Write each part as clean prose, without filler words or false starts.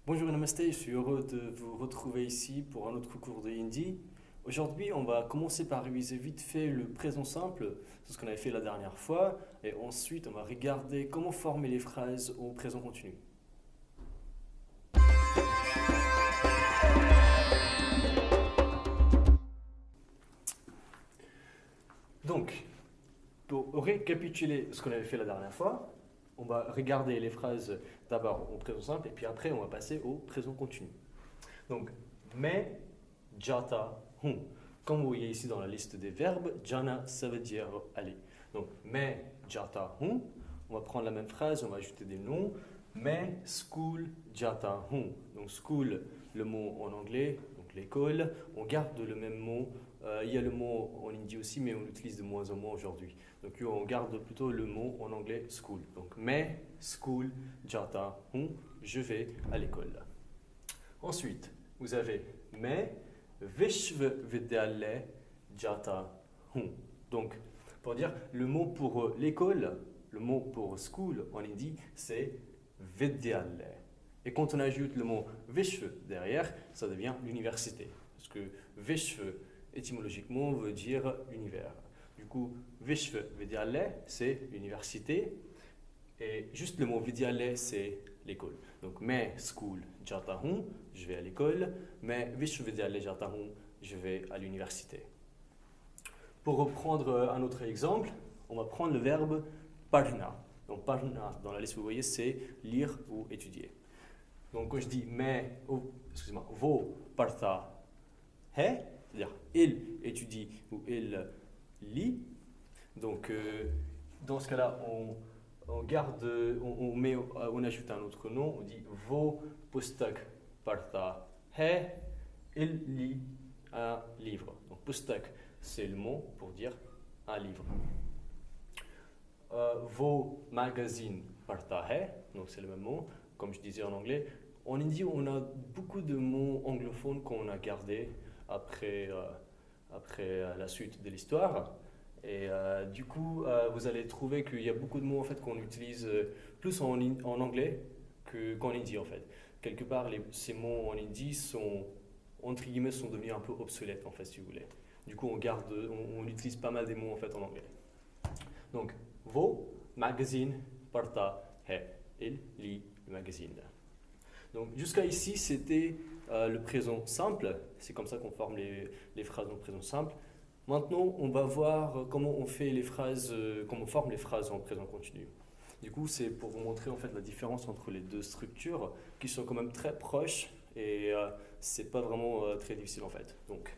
Bonjour Namasté, je suis heureux de vous retrouver ici pour un autre cours de hindi. Aujourd'hui, on va commencer par réviser vite fait le présent simple, c'est ce qu'on avait fait la dernière fois, et ensuite on va regarder comment former les phrases au présent continu. Donc, pour récapituler ce qu'on avait fait la dernière fois, on va regarder les phrases d'abord au présent simple, et puis après on va passer au présent continu. Donc, mais, jata, hum. Comme vous voyez ici dans la liste des verbes, jana, ça veut dire aller. Donc, mais, jata, hum. On va prendre la même phrase, on va ajouter des noms. Mais, school, jata, hum. Donc, school, le mot en anglais, donc l'école. On garde le même mot. Il y a le mot en hindi aussi, mais on l'utilise de moins en moins aujourd'hui. Donc, on garde plutôt le mot en anglais school. Donc, mais, school, jata, hum. Je vais à l'école. Ensuite, vous avez mais Vishwavidyalaya jata hun. Donc, pour dire le mot pour l'école, le mot pour school en hindi, c'est Vidyalaya. Et quand on ajoute le mot Vishwa derrière, ça devient l'université. Parce que Vishwa, étymologiquement, veut dire univers. Du coup, Vishwavidyalaya, c'est l'université. Et juste le mot Vidyalaya, c'est l'école. Donc, mais school jata hun, je vais à l'école. Mais Vishwavidyalaya jata hun, je vais à l'université. Pour reprendre un autre exemple, on va prendre le verbe padhna. Donc, padhna, dans la liste, vous voyez, c'est lire ou étudier. Donc, quand je dis mais, excusez-moi, vo partha hai, c'est-à-dire il étudie ou il lit. Donc, dans ce cas-là, on garde, on ajoute un autre nom, on dit vo pustak partha hai, il lit un livre. Donc pustak, c'est le mot pour dire un livre. Vos magazines partha hai, donc c'est le même mot, comme je disais en anglais. En hindi, on a beaucoup de mots anglophones qu'on a gardés après la suite de l'histoire. Et du coup, vous allez trouver qu'il y a beaucoup de mots en fait, qu'on utilise plus en anglais qu'en hindi en fait. Quelque part, ces mots en hindi sont, entre guillemets, sont devenus un peu obsolètes en fait, si vous voulez. Du coup, on utilise pas mal des mots en fait en anglais. Donc, vos magazines parta hai, il lit le magazine. Donc, jusqu'à ici, c'était le présent simple. C'est comme ça qu'on forme les phrases en présent simple. Maintenant, on va voir comment on fait les phrases, comment on forme les phrases en présent continu. Du coup, c'est pour vous montrer en fait la différence entre les deux structures qui sont quand même très proches et c'est pas vraiment très difficile en fait. Donc,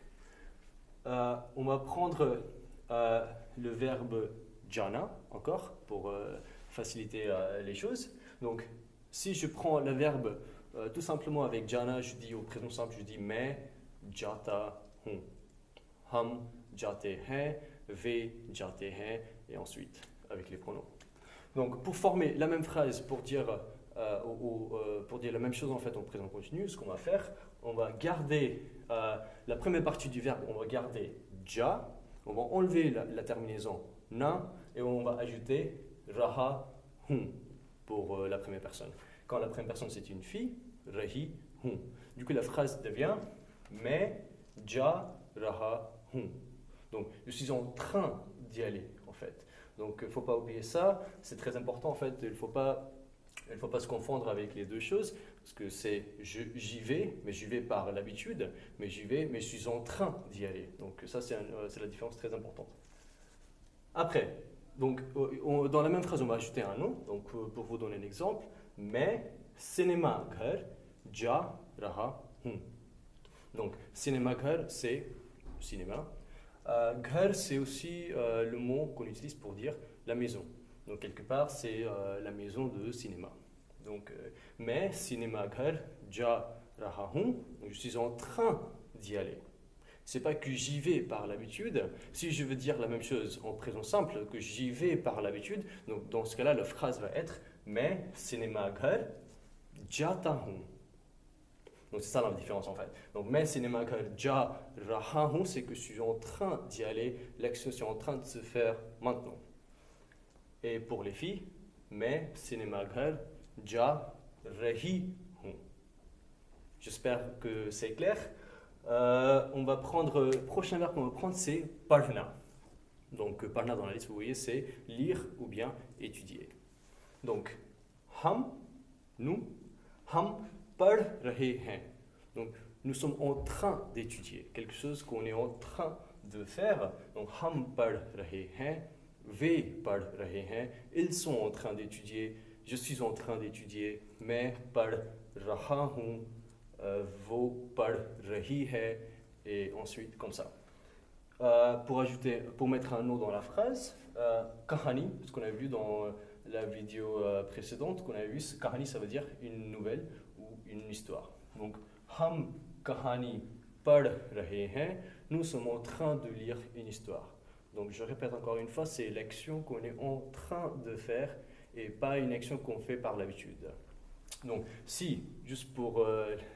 on va prendre le verbe jana encore pour faciliter les choses. Donc, si je prends le verbe tout simplement avec jana, je dis au présent simple, je dis mais jata hun. Hum jate hain, ve jate hain, et ensuite avec les pronoms. Donc pour former la même phrase pour dire la même chose en fait en présent continu, ce qu'on va faire, on va garder la première partie du verbe, on va garder ja, on va enlever la terminaison na et on va ajouter raha hun pour la première personne. Quand la première personne c'est une fille, rahi hun. Du coup la phrase devient mais ja raha hun. Donc, je suis en train d'y aller, en fait. Donc, il ne faut pas oublier ça. C'est très important, en fait. Il ne faut pas se confondre avec les deux choses. Parce que c'est j'y vais, mais j'y vais par l'habitude. Mais j'y vais, mais je suis en train d'y aller. Donc, ça, c'est la différence très importante. Après, donc, dans la même phrase, on va ajouter un nom. Donc, pour vous donner un exemple. Mais, cinéma ghar, ja raha hun. Donc, cinéma ghar, c'est cinéma. Ghar, c'est aussi le mot qu'on utilise pour dire la maison. Donc, quelque part, c'est la maison de cinéma. Donc, mais cinéma ghar, ja raha hun, je suis en train d'y aller. C'est pas que j'y vais par l'habitude. Si je veux dire la même chose en présent simple, que j'y vais par l'habitude, donc dans ce cas-là, la phrase va être mais cinéma ghar, jata hun. Donc c'est ça la différence en fait. Donc mais cinéma ghar ja raha hun, c'est que je suis en train d'y aller, l'action est en train de se faire maintenant. Et pour les filles, mais cinéma ghar ja rahi hun. j'espère que c'est clair. On va prendre, le prochain verbe qu'on va prendre, c'est parna. Donc, parna dans la liste, vous voyez, c'est lire ou bien étudier. Donc, nous, hum par rahe hain. Donc, nous sommes en train d'étudier quelque chose qu'on est en train de faire. Donc, hum par rahe hain, ve par rahe hain. Ils sont en train d'étudier. Je suis en train d'étudier. Mais par raha hun, vo par rahi hai, et ensuite comme ça. Pour mettre un nom dans la phrase, kahani, ce qu'on a vu dans la vidéo précédente, qu'on a vu, kahani ça veut dire une nouvelle ou une histoire. Donc, hum kahani par rahe hain, nous sommes en train de lire une histoire. Donc, je répète encore une fois, c'est l'action qu'on est en train de faire et pas une action qu'on fait par l'habitude. Donc, si, juste pour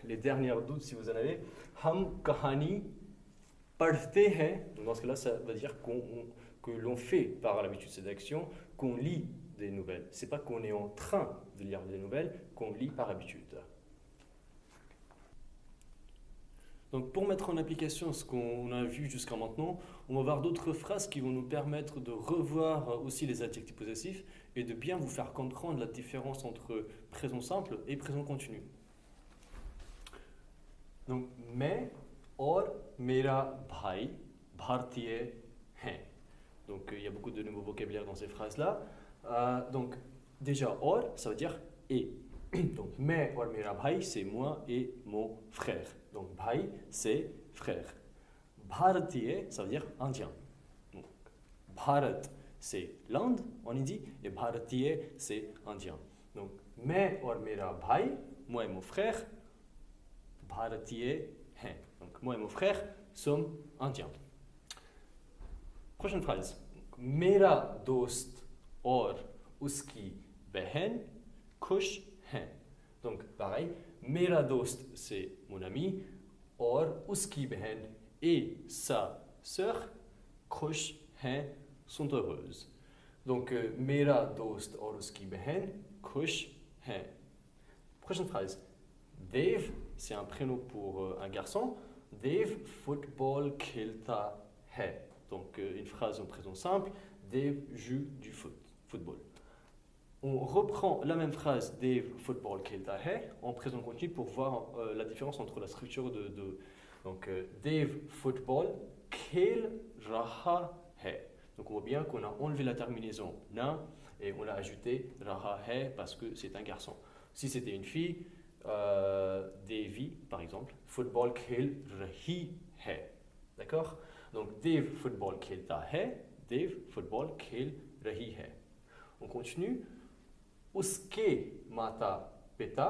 les derniers doutes, si vous en avez, hum kahani pढ़ते हैं, donc dans ce cas-là, ça veut dire que l'on fait par l'habitude cette action, qu'on lit des nouvelles. C'est pas qu'on est en train de lire des nouvelles, qu'on lit par habitude. Donc pour mettre en application ce qu'on a vu jusqu'à maintenant, on va voir d'autres phrases qui vont nous permettre de revoir aussi les adjectifs possessifs et de bien vous faire comprendre la différence entre présent simple et présent continu. Donc, मैं और मेरा भाई भारतीय हैं. Donc, il y a beaucoup de nouveaux vocabulaires dans ces phrases-là. Donc, déjà, or, ça veut dire et. Donc, मैं और मेरा भाई, c'est moi et mon frère. Donc, भाई, c'est frère. भारतीय, ça veut dire indien. Donc, Bharat, c'est l'Inde en hindi, et भारतीय, c'est indien. Donc, मैं और मेरा भाई, moi et mon frère, भारतीय हैं. Donc, moi et mon frère sommes indiens. Prochaine phrase. मेरा दोस्त और उसकी बहन खुश हैं. Donc, pareil, मेरा दोस्त c'est mon ami और उसकी बहन et sa sœur खुश हैं, sont heureuses. Donc, मेरा दोस्त और उसकी बहन खुश हैं. Prochaine phrase. Dev, c'est un prénom pour un garçon. Dev football खेलता है. Donc, une phrase en présent simple. Dev joue du football. On reprend la même phrase Dev football खेलता है en présent continu pour voir la différence entre la structure de donc Dev football खेल रहा है. Donc on voit bien qu'on a enlevé la terminaison na et on a ajouté raha hai parce que c'est un garçon. Si c'était une fille, Devi par exemple, football खेल रही है. D'accord? Donc Dev football खेलता है, Dev football खेल रही है. On continue. उसके माता पिता,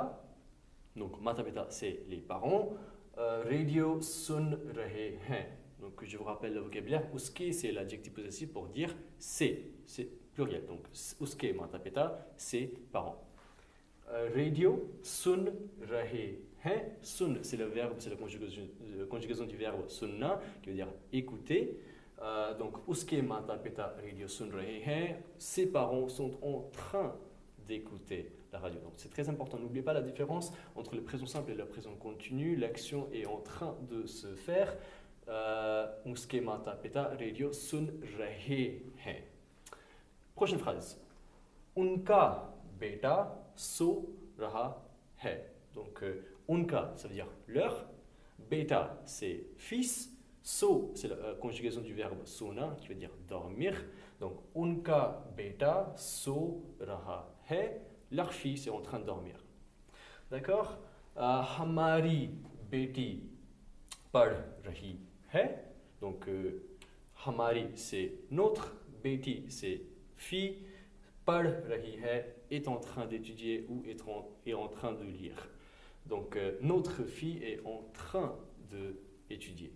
donc माता पिता c'est les parents, radio सुन रहे हैं. Donc je vous rappelle le vocabulaire. Uske c'est l'adjectif possessif pour dire c'est pluriel. Donc uske mata pita c'est parents. Radio sun rahe hain. Sun c'est le verbe, c'est la conjugaison du verbe sunna qui veut dire écouter. Donc uske mata pita radio sun rahe hain. Ses parents sont en train d'écouter la radio. Donc c'est très important. N'oubliez pas la différence entre le présent simple et le présent continu. L'action est en train de se faire. Uske mata pita radio sun rahe hain. Prochaine phrase. Unka beta so raha hai. Donc unka ça veut dire leur. Beta c'est fils. So c'est la conjugaison du verbe sona qui veut dire dormir. Donc unka beta so raha hai. Leur fils est en train de dormir. D'accord? Hamari beti pad rahi hai. Donc hamari c'est notre, beti c'est fille, pad rahi hai est en train d'étudier ou est en train de lire. Donc notre fille est en train d'étudier.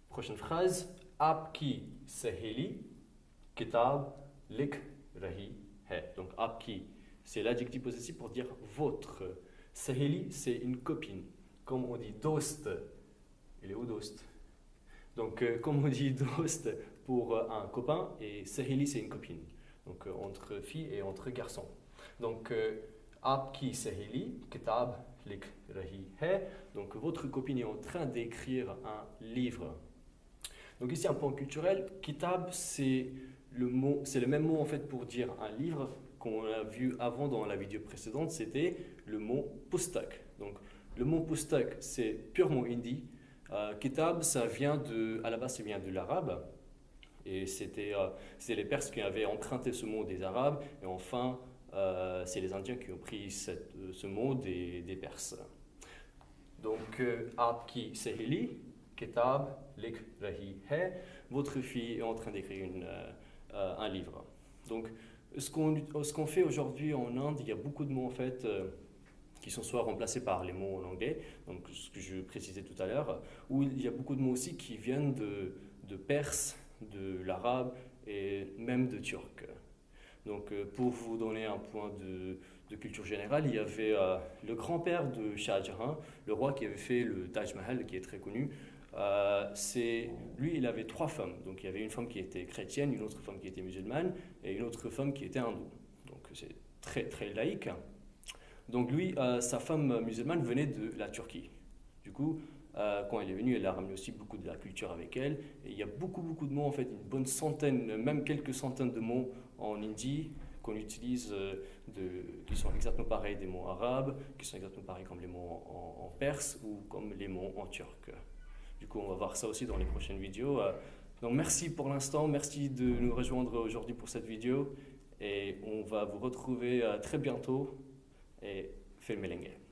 Prochaine phrase. Aapki saheli kitab likh rahi hai. Donc aapki c'est l'adjectif possessif pour dire votre. Saheli c'est une copine. Comme on dit dost. Il est où dost? Donc comme on dit dost pour un copain et saheli c'est une copine. Donc entre filles et entre garçons. Donc aapki saheli kitab लिख रही है. Donc votre copine est en train d'écrire un livre. Donc ici un point culturel, kitab c'est le même mot en fait pour dire un livre qu'on a vu avant dans la vidéo précédente, c'était le mot pustak. Donc le mot pustak c'est purement hindi. Kitab ça vient à la base ça vient de l'arabe. Et c'était les Perses qui avaient emprunté ce mot des Arabes, et enfin, c'est les Indiens qui ont pris ce mot des Perses. Donc, Aapki Seheli, Kitab Likh Rahi Hai, votre fille est en train d'écrire un livre. Donc, ce qu'on fait aujourd'hui en Inde, il y a beaucoup de mots en fait qui sont soit remplacés par les mots en anglais, donc ce que je précisais tout à l'heure, ou il y a beaucoup de mots aussi qui viennent de Perse, de l'arabe et même de turc. Donc pour vous donner un point de culture générale, il y avait le grand-père de Shah Jahan, le roi qui avait fait le Taj Mahal, qui est très connu. Lui, il avait 3 femmes. Donc il y avait une femme qui était chrétienne, une autre femme qui était musulmane et une autre femme qui était hindoue. Donc c'est très très laïque. Donc lui, sa femme musulmane venait de la Turquie. Du coup, quand elle est venue, elle a ramené aussi beaucoup de la culture avec elle. Et il y a beaucoup de mots, en fait, une bonne centaine, même quelques centaines de mots en hindi qu'on utilise, qui sont exactement pareils des mots arabes, qui sont exactement pareils comme les mots en perse ou comme les mots en turc. Du coup, on va voir ça aussi dans les prochaines vidéos. Donc merci pour l'instant, merci de nous rejoindre aujourd'hui pour cette vidéo. Et on va vous retrouver très bientôt. Et filmelenge.